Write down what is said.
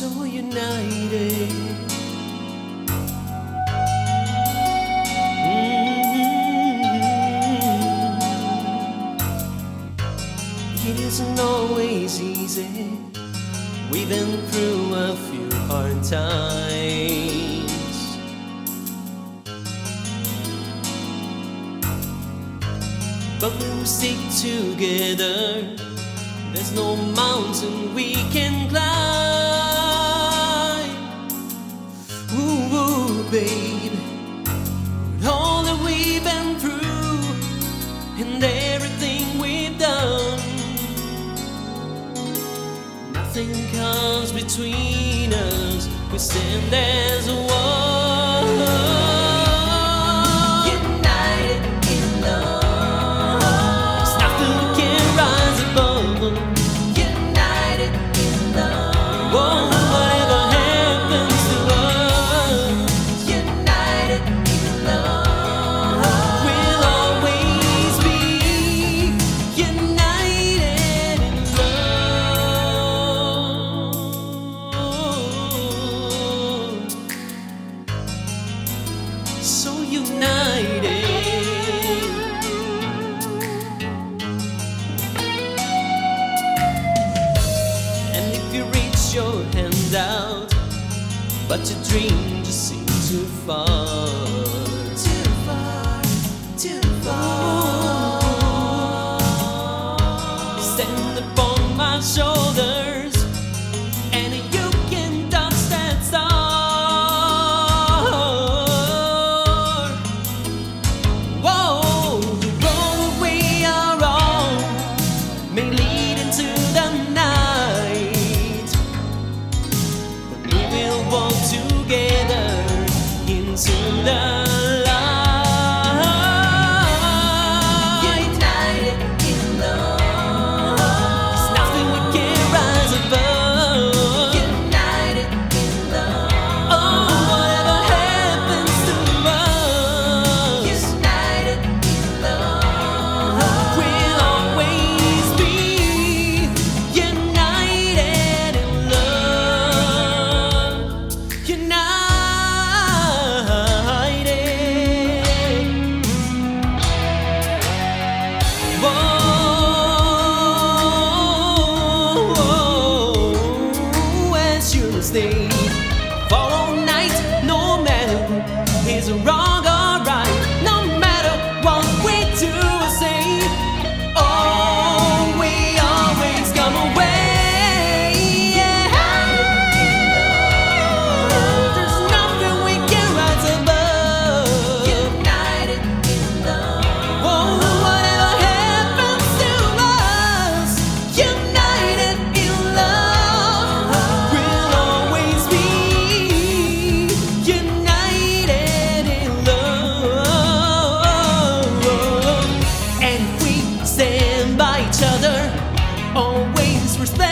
so united. It isn't always easy. We've been through a few hard times, but when we stick together, there's no mountain we can climb. Ooh, ooh, babe, with all that we've been through and everything we've done, nothing comes between us. We stand as one. So united. And if you reach your hand out, but your dream just seems too far, too far, too far. Stand upon my shoulders and you can touch that star. May lead into the night, but we will walk together into the light. United in love, there's nothing we can rise above. United in love, oh, whatever happens to us. United in love, we'll always be united in love. United. Whoa, as you stay for all night, no matter is wrong or right, no matter what we do or say, oh, we always come away. Yeah. There's nothing we can rise above. United in love. Oh, whatever happens to us, united in love, we'll always be united in love. And we stand by each other, always respect.